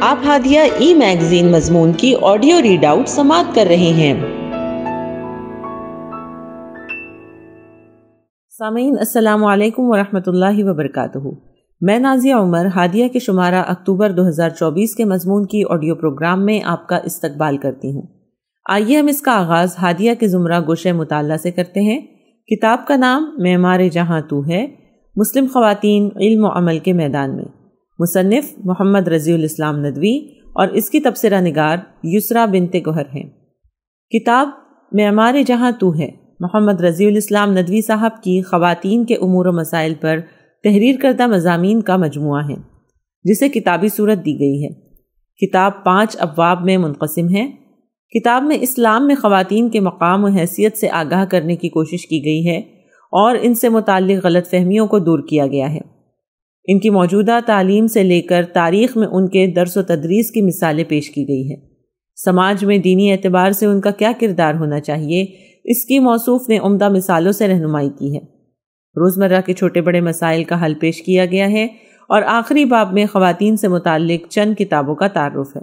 آپ ہادیہ ای میگزین مضمون کی آڈیو ریڈ آؤٹ سماعت کر رہے ہیں۔ سامعین السلام علیکم ورحمۃ اللہ وبرکاتہ۔ میں نازیہ عمر ہادیہ کے شمارہ اکتوبر 2024 کے مضمون کی آڈیو پروگرام میں آپ کا استقبال کرتی ہوں۔ آئیے ہم اس کا آغاز ہادیہ کے زمرہ گوشہ مطالعہ سے کرتے ہیں۔ کتاب کا نام معمار جہاں تو ہے، مسلم خواتین علم و عمل کے میدان میں، مصنف محمد رضی الاسلام ندوی اور اس کی تبصرہ نگار یسریٰ بنت گوہر ہیں۔ کتاب معمار جہاں تو ہے محمد رضی الاسلام ندوی صاحب کی خواتین کے امور و مسائل پر تحریر کردہ مضامین کا مجموعہ ہے، جسے کتابی صورت دی گئی ہے۔ کتاب 5 ابواب میں منقسم ہے۔ کتاب میں اسلام میں خواتین کے مقام و حیثیت سے آگاہ کرنے کی کوشش کی گئی ہے اور ان سے متعلق غلط فہمیوں کو دور کیا گیا ہے۔ ان کی موجودہ تعلیم سے لے کر تاریخ میں ان کے درس و تدریس کی مثالیں پیش کی گئی ہیں۔ سماج میں دینی اعتبار سے ان کا کیا کردار ہونا چاہیے، اس کی موصوف نے عمدہ مثالوں سے رہنمائی کی ہے۔ روزمرہ کے چھوٹے بڑے مسائل کا حل پیش کیا گیا ہے اور آخری باب میں خواتین سے متعلق چند کتابوں کا تعارف ہے۔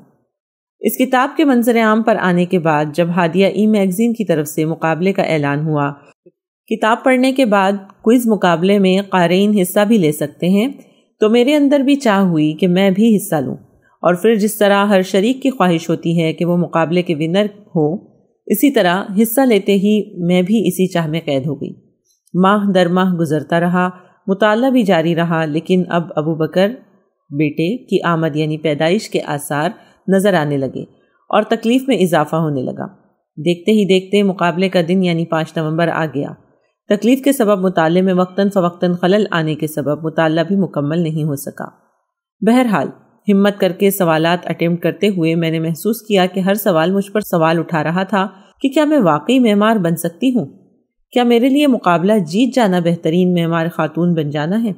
اس کتاب کے منظر عام پر آنے کے بعد جب ہادیہ ای میگزین کی طرف سے مقابلے کا اعلان ہوا، کتاب پڑھنے کے بعد کوئز مقابلے میں قارئین حصہ بھی لے سکتے ہیں، تو میرے اندر بھی چاہ ہوئی کہ میں بھی حصہ لوں، اور پھر جس طرح ہر شریک کی خواہش ہوتی ہے کہ وہ مقابلے کے ونر ہو، اسی طرح حصہ لیتے ہی میں بھی اسی چاہ میں قید ہو گئی۔ ماہ در ماہ گزرتا رہا، مطالعہ بھی جاری رہا، لیکن اب ابو بکر بیٹے کی آمد یعنی پیدائش کے آثار نظر آنے لگے اور تکلیف میں اضافہ ہونے لگا۔ دیکھتے ہی دیکھتے مقابلے کا دن یعنی 5 نومبر آ گیا۔ تکلیف کے سبب مطالعے میں وقتاً فوقتاً خلل آنے کے سبب مطالعہ بھی مکمل نہیں ہو سکا۔ بہرحال ہمت کر کے سوالات اٹیمپٹ کرتے ہوئے میں نے محسوس کیا کہ ہر سوال مجھ پر سوال اٹھا رہا تھا کہ کیا میں واقعی معمار بن سکتی ہوں؟ کیا میرے لیے مقابلہ جیت جانا بہترین معمار خاتون بن جانا ہے؟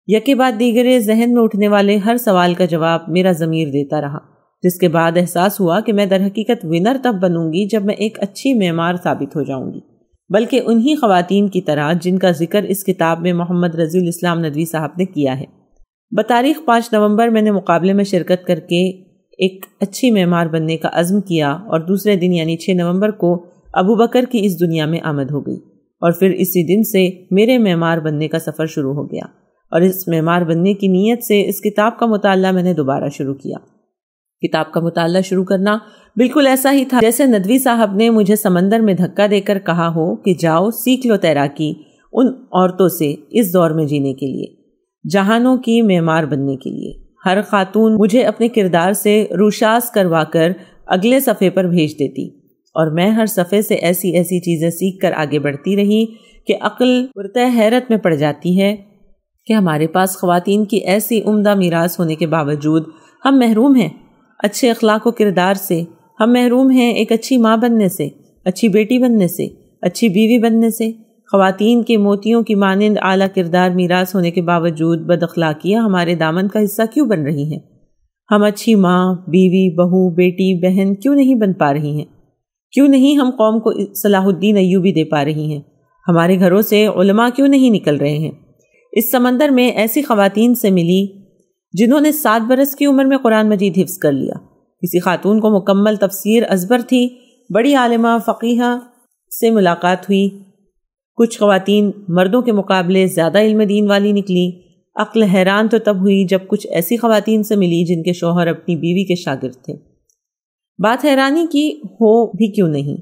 یکے بعد دیگرے ذہن میں اٹھنے والے ہر سوال کا جواب میرا ضمیر دیتا رہا، جس کے بعد احساس ہوا کہ میں در حقیقت ونر تب بنوں گی جب میں ایک اچھی معمار ثابت ہو جاؤں گی، بلکہ انہی خواتین کی طرح جن کا ذکر اس کتاب میں محمد رضی الاسلام ندوی صاحب نے کیا ہے۔ بتاریخ 5 نومبر میں نے مقابلے میں شرکت کر کے ایک اچھی معمار بننے کا عزم کیا، اور دوسرے دن یعنی 6 نومبر کو ابو بکر کی اس دنیا میں آمد ہو گئی، اور پھر اسی دن سے میرے معمار بننے کا سفر شروع ہو گیا، اور اس معمار بننے کی نیت سے اس کتاب کا مطالعہ میں نے دوبارہ شروع کیا۔ کتاب کا مطالعہ شروع کرنا بالکل ایسا ہی تھا جیسے ندوی صاحب نے مجھے سمندر میں دھکا دے کر کہا ہو کہ جاؤ سیکھ لو تیراکی ان عورتوں سے اس دور میں جینے کے لیے، جہانوں کی معمار بننے کے لیے۔ ہر خاتون مجھے اپنے کردار سے روشاس کروا کر اگلے صفحے پر بھیج دیتی، اور میں ہر صفحے سے ایسی ایسی چیزیں سیکھ کر آگے بڑھتی رہی کہ عقل پرتہ حیرت میں پڑ جاتی ہے کہ ہمارے پاس خواتین کی ایسی عمدہ میراث ہونے کے باوجود ہم محروم ہیں اچھے اخلاق و کردار سے، ہم محروم ہیں ایک اچھی ماں بننے سے، اچھی بیٹی بننے سے، اچھی بیوی بننے سے۔ خواتین کے موتیوں کی مانند اعلیٰ کردار میراث ہونے کے باوجود بد اخلاقیاں ہمارے دامن کا حصہ کیوں بن رہی ہیں؟ ہم اچھی ماں، بیوی، بہو، بیٹی، بہن کیوں نہیں بن پا رہی ہیں؟ کیوں نہیں ہم قوم کو صلاح الدین ایوبی دے پا رہی ہیں؟ ہمارے گھروں سے علماء کیوں نہیں نکل رہے ہیں؟ اس سمندر میں ایسی خواتین سے ملی جنہوں نے 7 برس کی عمر میں قرآن مجید حفظ کر لیا، کسی خاتون کو مکمل تفسیر ازبر تھی، بڑی عالمہ فقیہہ سے ملاقات ہوئی، کچھ خواتین مردوں کے مقابلے زیادہ علم دین والی نکلی۔ عقل حیران تو تب ہوئی جب کچھ ایسی خواتین سے ملی جن کے شوہر اپنی بیوی کے شاگرد تھے۔ بات حیرانی کی ہو بھی کیوں نہیں،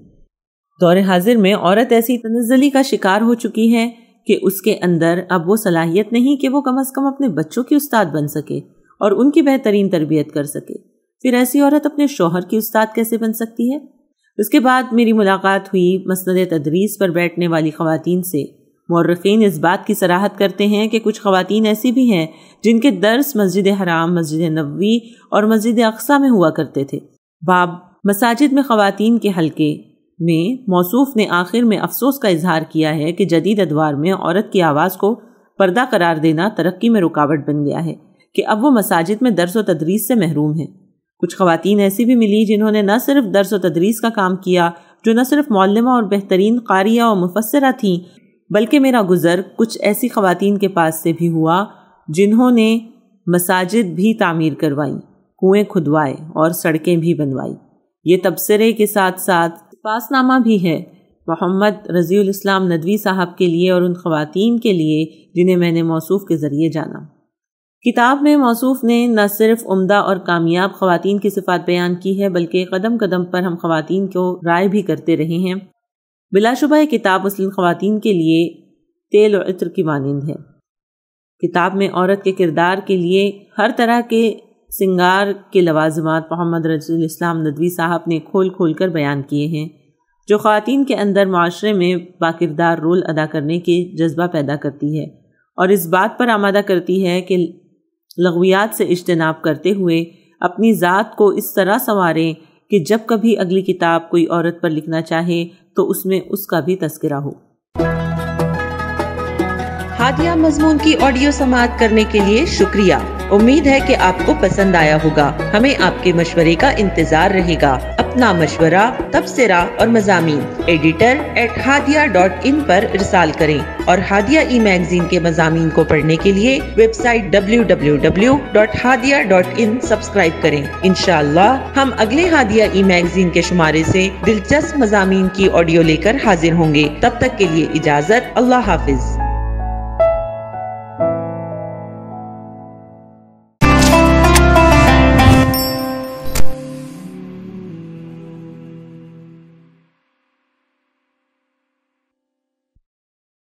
دور حاضر میں عورت ایسی تنزلی کا شکار ہو چکی ہے کہ اس کے اندر اب وہ صلاحیت نہیں کہ وہ کم از کم اپنے بچوں کی استاد بن سکے اور ان کی بہترین تربیت کر سکے۔ پھر ایسی عورت اپنے شوہر کی استاد کیسے بن سکتی ہے؟ اس کے بعد میری ملاقات ہوئی مسند تدریس پر بیٹھنے والی خواتین سے۔ مورخین اس بات کی صراحت کرتے ہیں کہ کچھ خواتین ایسی بھی ہیں جن کے درس مسجد حرام، مسجد نبوی اور مسجد اقصی میں ہوا کرتے تھے۔ باب مساجد میں خواتین کے حلقے میں موصوف نے آخر میں افسوس کا اظہار کیا ہے کہ جدید ادوار میں عورت کی آواز کو پردہ قرار دینا ترقی میں رکاوٹ بن گیا ہے کہ اب وہ مساجد میں درس و تدریس سے محروم ہیں۔ کچھ خواتین ایسی بھی ملی جنہوں نے نہ صرف درس و تدریس کا کام کیا، جو نہ صرف معلمہ اور بہترین قاریہ و مفسرہ تھیں، بلکہ میرا گزر کچھ ایسی خواتین کے پاس سے بھی ہوا جنہوں نے مساجد بھی تعمیر کروائیں، کنویں کھدوائے اور سڑکیں بھی بنوائی۔ یہ تبصرے کے ساتھ ساتھ پاس نامہ بھی ہے محمد رضی الاسلام ندوی صاحب کے لیے اور ان خواتین کے لیے جنہیں میں نے موصوف کے ذریعے جانا۔ کتاب میں موصوف نے نہ صرف عمدہ اور کامیاب خواتین کی صفات بیان کی ہے بلکہ قدم قدم پر ہم خواتین کو رائے بھی کرتے رہے ہیں۔ بلا شبہ یہ کتاب مسلم خواتین کے لیے تیل و عطر کی مانند ہے۔ کتاب میں عورت کے کردار کے لیے ہر طرح کے سنگار کے لوازمات محمد رضی الاسلام ندوی صاحب نے کھول کھول کر بیان کیے ہیں، جو خواتین کے اندر معاشرے میں باکردار رول ادا کرنے کے جذبہ پیدا کرتی ہے اور اس بات پر آمادہ کرتی ہے کہ لغویات سے اجتناب کرتے ہوئے اپنی ذات کو اس طرح سنواریں کہ جب کبھی اگلی کتاب کوئی عورت پر لکھنا چاہے تو اس میں اس کا بھی تذکرہ ہو۔ ہادیہ مضمون کی آڈیو سماعت کرنے کے لیے شکریہ۔ امید ہے کہ آپ کو پسند آیا ہوگا۔ ہمیں آپ کے مشورے کا انتظار رہے گا۔ اپنا مشورہ، تبصرہ اور مضامین editor@hadia.in پر ارسال کریں اور ہادیہ ای میگزین کے مضامین کو پڑھنے کے لیے ویب سائٹ www.hadia.in سبسکرائب کریں۔ انشاءاللہ ہم اگلے ہادیہ ای میگزین کے شمارے سے دلچسپ مضامین کی آڈیو لے کر حاضر ہوں گے۔ تب تک کے لیے اجازت، اللہ حافظ۔